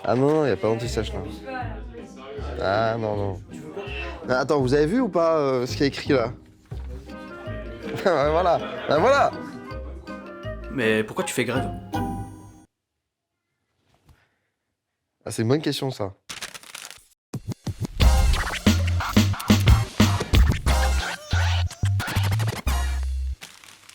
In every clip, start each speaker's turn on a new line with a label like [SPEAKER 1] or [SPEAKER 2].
[SPEAKER 1] Ah non, il n'y a pas d'anti-sèche là. Ah non, non. Ah, attends, vous avez vu ou pas ce qu'il y a écrit là? Voilà, bah voilà.
[SPEAKER 2] Mais pourquoi tu fais grève?
[SPEAKER 1] Ah, c'est une bonne question ça.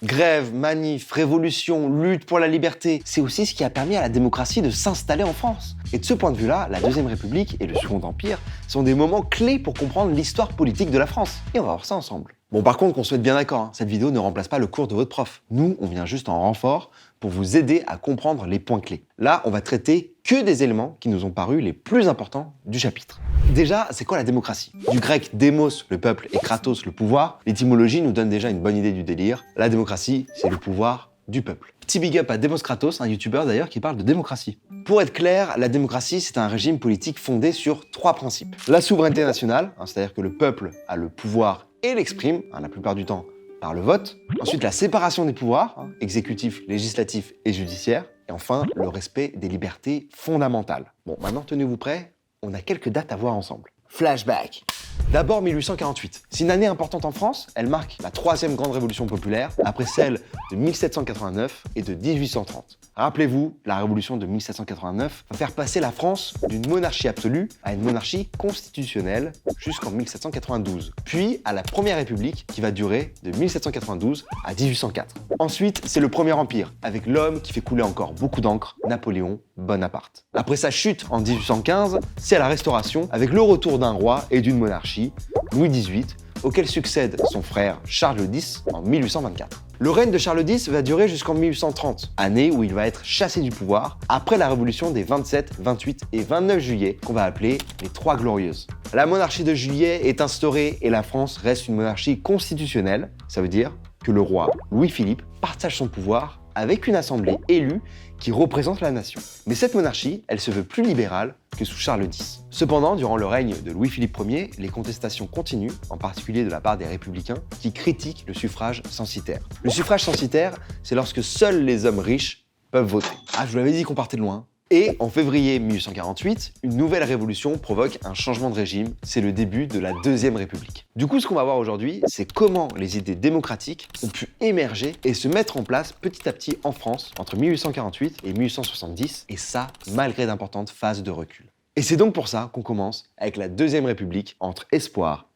[SPEAKER 1] Grève, manif, révolution, lutte pour la liberté, c'est aussi ce qui a permis à la démocratie de s'installer en France. Et de ce point de vue-là, la Deuxième République et le Second Empire sont des moments clés pour comprendre l'histoire politique de la France. Et on va voir ça ensemble. Bon, par contre, qu'on se mette bien d'accord, cette vidéo ne remplace pas le cours de votre prof. Nous, on vient juste en renfort pour vous aider à comprendre les points clés. Là, on va traiter que des éléments qui nous ont paru les plus importants du chapitre. Déjà, c'est quoi la démocratie? Du grec démos, le peuple, et kratos, le pouvoir, l'étymologie nous donne déjà une bonne idée du délire. La démocratie, c'est le pouvoir du peuple. Petit big up à Demos Kratos, un youtubeur d'ailleurs qui parle de démocratie. Pour être clair, la démocratie, c'est un régime politique fondé sur 3 principes. La souveraineté nationale, c'est-à-dire que le peuple a le pouvoir et l'exprime, la plupart du temps par le vote. Ensuite, la séparation des pouvoirs, exécutif, législatif et judiciaire. Et enfin, le respect des libertés fondamentales. Bon, maintenant, tenez-vous prêts, on a quelques dates à voir ensemble. Flashback. D'abord 1848. C'est une année importante en France, elle marque la 3e grande révolution populaire, après celle de 1789 et de 1830. Rappelez-vous, la révolution de 1789 va faire passer la France d'une monarchie absolue à une monarchie constitutionnelle jusqu'en 1792, puis à la Première République qui va durer de 1792 à 1804. Ensuite, c'est le Premier Empire, avec l'homme qui fait couler encore beaucoup d'encre, Napoléon Bonaparte. Après sa chute en 1815, c'est la Restauration, avec le retour d'un roi et d'une monarchie, Louis XVIII, auquel succède son frère Charles X en 1824. Le règne de Charles X va durer jusqu'en 1830, année où il va être chassé du pouvoir après la révolution des 27, 28 et 29 juillet, qu'on va appeler les Trois Glorieuses. La monarchie de juillet est instaurée et la France reste une monarchie constitutionnelle, ça veut dire que le roi Louis-Philippe partage son pouvoir avec une assemblée élue qui représente la nation. Mais cette monarchie, elle se veut plus libérale que sous Charles X. Cependant, durant le règne de Louis-Philippe Ier, les contestations continuent, en particulier de la part des républicains, qui critiquent le suffrage censitaire. Le suffrage censitaire, c'est lorsque seuls les hommes riches peuvent voter. Ah, je vous l'avais dit qu'on partait de loin. Et en février 1848, une nouvelle révolution provoque un changement de régime. C'est le début de la Deuxième République. Du coup, ce qu'on va voir aujourd'hui, c'est comment les idées démocratiques ont pu émerger et se mettre en place petit à petit en France entre 1848 et 1870, et ça, malgré d'importantes phases de recul. Et c'est donc pour ça qu'on commence avec la Deuxième République entre espoir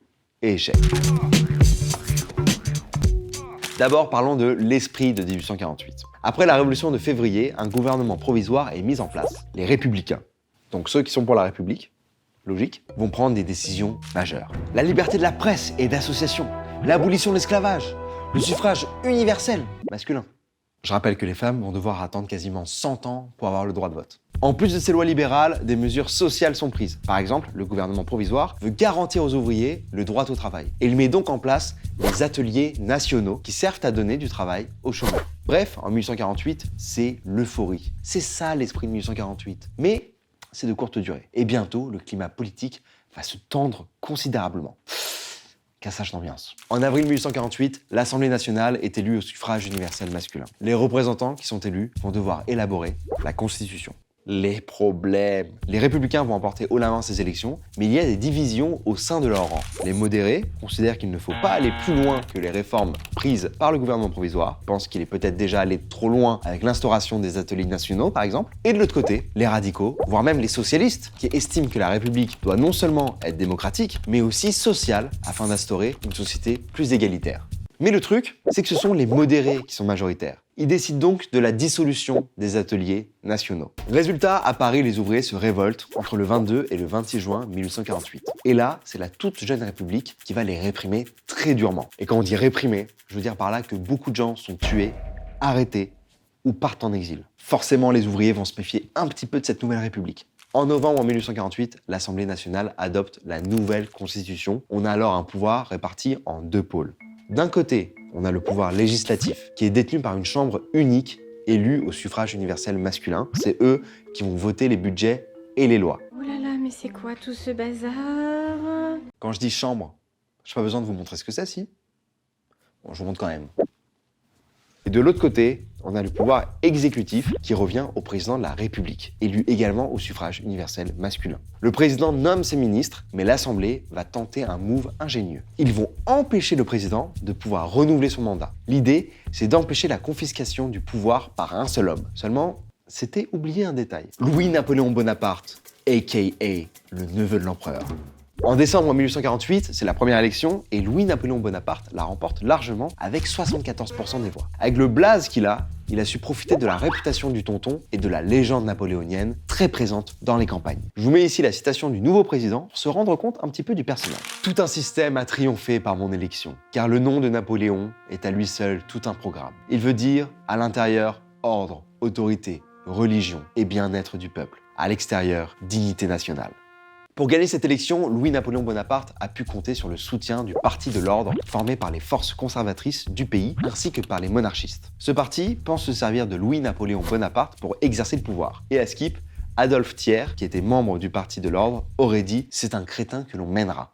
[SPEAKER 1] et échec. D'abord, parlons de l'esprit de 1848. Après la Révolution de février, un gouvernement provisoire est mis en place. Les Républicains, donc ceux qui sont pour la République, logique, vont prendre des décisions majeures. La liberté de la presse et d'association, l'abolition de l'esclavage, le suffrage universel masculin. Je rappelle que les femmes vont devoir attendre quasiment 100 ans pour avoir le droit de vote. En plus de ces lois libérales, des mesures sociales sont prises. Par exemple, le gouvernement provisoire veut garantir aux ouvriers le droit au travail. Et il met donc en place des ateliers nationaux qui servent à donner du travail aux chômeurs. Bref, en 1848, c'est l'euphorie. C'est ça l'esprit de 1848. Mais c'est de courte durée. Et bientôt, le climat politique va se tendre considérablement. Cassage d'ambiance. En avril 1848, l'Assemblée nationale est élue au suffrage universel masculin. Les représentants qui sont élus vont devoir élaborer la Constitution. Les problèmes. Les républicains vont emporter haut la main ces élections, mais il y a des divisions au sein de leur rang. Les modérés considèrent qu'il ne faut pas aller plus loin que les réformes prises par le gouvernement provisoire, pensent qu'il est peut-être déjà allé trop loin avec l'instauration des ateliers nationaux, par exemple. Et de l'autre côté, les radicaux, voire même les socialistes, qui estiment que la République doit non seulement être démocratique, mais aussi sociale, afin d'instaurer une société plus égalitaire. Mais le truc, c'est que ce sont les modérés qui sont majoritaires. Ils décident donc de la dissolution des ateliers nationaux. Résultat, à Paris, les ouvriers se révoltent entre le 22 et le 26 juin 1848. Et là, c'est la toute jeune République qui va les réprimer très durement. Et quand on dit réprimer, je veux dire par là que beaucoup de gens sont tués, arrêtés ou partent en exil. Forcément, les ouvriers vont se méfier un petit peu de cette nouvelle République. En novembre 1848, l'Assemblée nationale adopte la nouvelle Constitution. On a alors un pouvoir réparti en 2 pôles. D'un côté, on a le pouvoir législatif, qui est détenu par une chambre unique, élue au suffrage universel masculin. C'est eux qui vont voter les budgets et les lois.
[SPEAKER 3] Oh là là, mais c'est quoi tout ce bazar?
[SPEAKER 1] Quand je dis chambre, j'ai pas besoin de vous montrer ce que c'est, si? Bon, je vous montre quand même. Et de l'autre côté, on a le pouvoir exécutif qui revient au président de la République, élu également au suffrage universel masculin. Le président nomme ses ministres, mais l'Assemblée va tenter un move ingénieux. Ils vont empêcher le président de pouvoir renouveler son mandat. L'idée, c'est d'empêcher la confiscation du pouvoir par un seul homme. Seulement, c'était oublier un détail. Louis-Napoléon Bonaparte, a.k.a. le neveu de l'empereur. En décembre 1848, c'est la première élection et Louis-Napoléon Bonaparte la remporte largement avec 74% des voix. Avec le blaze qu'il a, il a su profiter de la réputation du tonton et de la légende napoléonienne très présente dans les campagnes. Je vous mets ici la citation du nouveau président pour se rendre compte un petit peu du personnage. Tout un système a triomphé par mon élection, car le nom de Napoléon est à lui seul tout un programme. Il veut dire, à l'intérieur, ordre, autorité, religion et bien-être du peuple. À l'extérieur, dignité nationale. Pour gagner cette élection, Louis-Napoléon Bonaparte a pu compter sur le soutien du Parti de l'Ordre, formé par les forces conservatrices du pays, ainsi que par les monarchistes. Ce parti pense se servir de Louis-Napoléon Bonaparte pour exercer le pouvoir. Et à Skip, Adolphe Thiers, qui était membre du Parti de l'Ordre, aurait dit « c'est un crétin que l'on mènera ».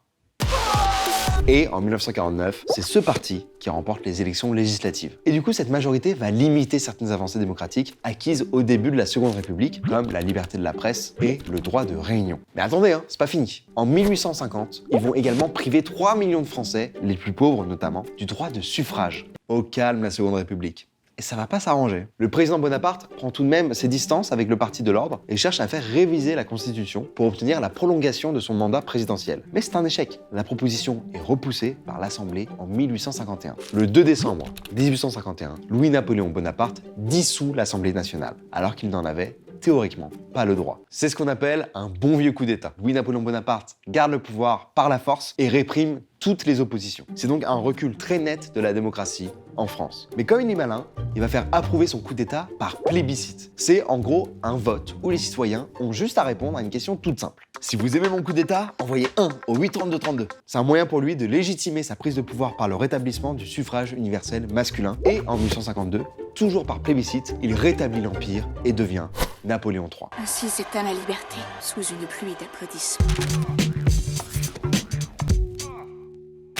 [SPEAKER 1] Et en 1949, c'est ce parti qui remporte les élections législatives. Et du coup, cette majorité va limiter certaines avancées démocratiques acquises au début de la Seconde République, comme la liberté de la presse et le droit de réunion. Mais attendez, c'est pas fini. En 1850, ils vont également priver 3 millions de Français, les plus pauvres notamment, du droit de suffrage. Au calme, la Seconde République. Et ça va pas s'arranger. Le président Bonaparte prend tout de même ses distances avec le Parti de l'Ordre et cherche à faire réviser la Constitution pour obtenir la prolongation de son mandat présidentiel. Mais c'est un échec. La proposition est repoussée par l'Assemblée en 1851. Le 2 décembre 1851, Louis-Napoléon Bonaparte dissout l'Assemblée nationale, alors qu'il n'en avait théoriquement pas le droit. C'est ce qu'on appelle un bon vieux coup d'État. Louis-Napoléon Bonaparte garde le pouvoir par la force et réprime toutes les oppositions. C'est donc un recul très net de la démocratie en France. Mais comme il est malin, il va faire approuver son coup d'État par plébiscite. C'est en gros un vote où les citoyens ont juste à répondre à une question toute simple. Si vous aimez mon coup d'État, envoyez 1 au 83232. C'est un moyen pour lui de légitimer sa prise de pouvoir par le rétablissement du suffrage universel masculin. Et en 1852, toujours par plébiscite, il rétablit l'Empire et devient Napoléon III.
[SPEAKER 4] Ainsi s'éteint la liberté, sous une pluie d'applaudissements.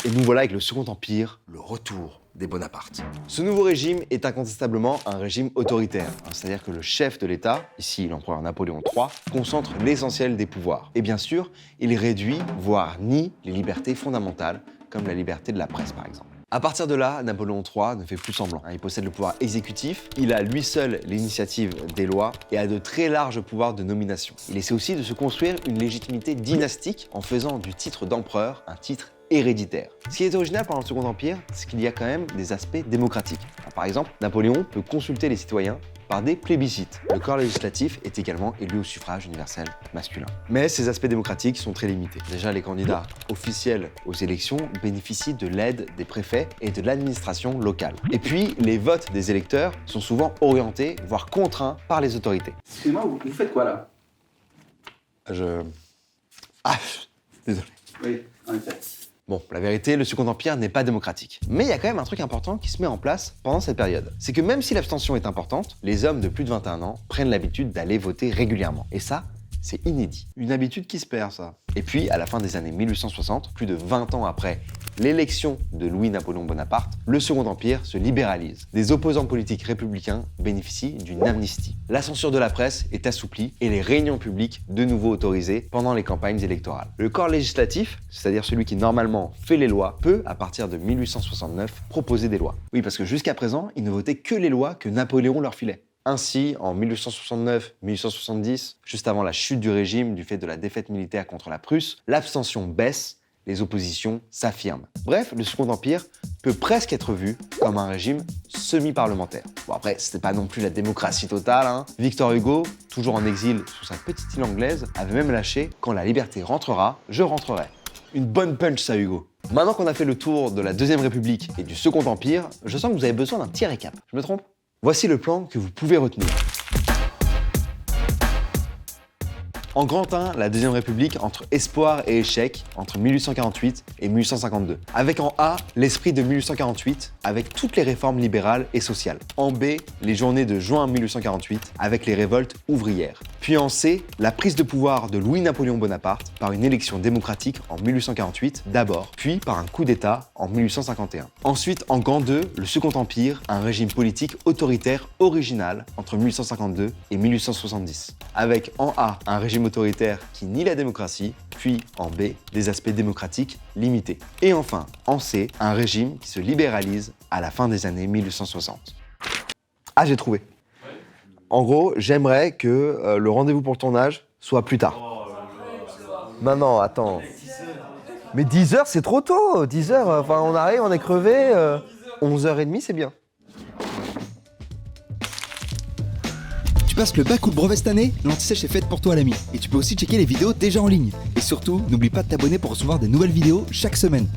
[SPEAKER 1] Et nous voilà avec le Second Empire, le retour des Bonaparte. Ce nouveau régime est incontestablement un régime autoritaire, c'est-à-dire que le chef de l'État, ici l'empereur Napoléon III, concentre l'essentiel des pouvoirs. Et bien sûr, il réduit, voire nie, les libertés fondamentales, comme la liberté de la presse par exemple. À partir de là, Napoléon III ne fait plus semblant. Il possède le pouvoir exécutif, il a lui seul l'initiative des lois et a de très larges pouvoirs de nomination. Il essaie aussi de se construire une légitimité dynastique en faisant du titre d'empereur un titre héréditaire. Ce qui est original pendant le Second Empire, c'est qu'il y a quand même des aspects démocratiques. Par exemple, Napoléon peut consulter les citoyens par des plébiscites. Le corps législatif est également élu au suffrage universel masculin. Mais ces aspects démocratiques sont très limités. Déjà, les candidats officiels aux élections bénéficient de l'aide des préfets et de l'administration locale. Et puis, les votes des électeurs sont souvent orientés, voire contraints par les autorités.
[SPEAKER 2] Excusez-moi, vous faites quoi là?
[SPEAKER 1] Désolé.
[SPEAKER 2] Oui, en effet.
[SPEAKER 1] Bon, la vérité, le Second Empire n'est pas démocratique. Mais il y a quand même un truc important qui se met en place pendant cette période. C'est que même si l'abstention est importante, les hommes de plus de 21 ans prennent l'habitude d'aller voter régulièrement. Et ça, c'est inédit. Une habitude qui se perd, ça. Et puis, à la fin des années 1860, plus de 20 ans après l'élection de Louis-Napoléon Bonaparte, le Second Empire se libéralise. Des opposants politiques républicains bénéficient d'une amnistie. La censure de la presse est assouplie et les réunions publiques de nouveau autorisées pendant les campagnes électorales. Le corps législatif, c'est-à-dire celui qui normalement fait les lois, peut, à partir de 1869, proposer des lois. Oui, parce que jusqu'à présent, ils ne votaient que les lois que Napoléon leur filait. Ainsi, en 1869-1870, juste avant la chute du régime du fait de la défaite militaire contre la Prusse, l'abstention baisse, les oppositions s'affirment. Bref, le Second Empire peut presque être vu comme un régime semi-parlementaire. Bon après, c'était pas non plus la démocratie totale, Victor Hugo, toujours en exil sur sa petite île anglaise, avait même lâché « Quand la liberté rentrera, je rentrerai ». Une bonne punch ça, Hugo. Maintenant qu'on a fait le tour de la Deuxième République et du Second Empire, je sens que vous avez besoin d'un petit récap. Je me trompe? Voici le plan que vous pouvez retenir. En grand 1, la Deuxième République entre espoir et échec, entre 1848 et 1852. Avec en A, l'esprit de 1848, avec toutes les réformes libérales et sociales. En B, les journées de juin 1848, avec les révoltes ouvrières. Puis en C, la prise de pouvoir de Louis-Napoléon Bonaparte par une élection démocratique en 1848 d'abord, puis par un coup d'État en 1851. Ensuite, en grand 2, le Second Empire, un régime politique autoritaire original entre 1852 et 1870. Avec en A, un régime autoritaire qui nie la démocratie, puis en B, des aspects démocratiques limités. Et enfin, en C, un régime qui se libéralise à la fin des années 1860. Ah, j'ai trouvé. En gros, j'aimerais que le rendez-vous pour le tournage soit plus tard. Non, attends. Mais 10h, c'est trop tôt. 10h, enfin, on arrive, on est crevé. 11h30, c'est bien.
[SPEAKER 5] Tu passes le bac ou le brevet cette année? L'Anti-Sèche est faite pour toi, l'ami. Et tu peux aussi checker les vidéos déjà en ligne. Et surtout, n'oublie pas de t'abonner pour recevoir des nouvelles vidéos chaque semaine.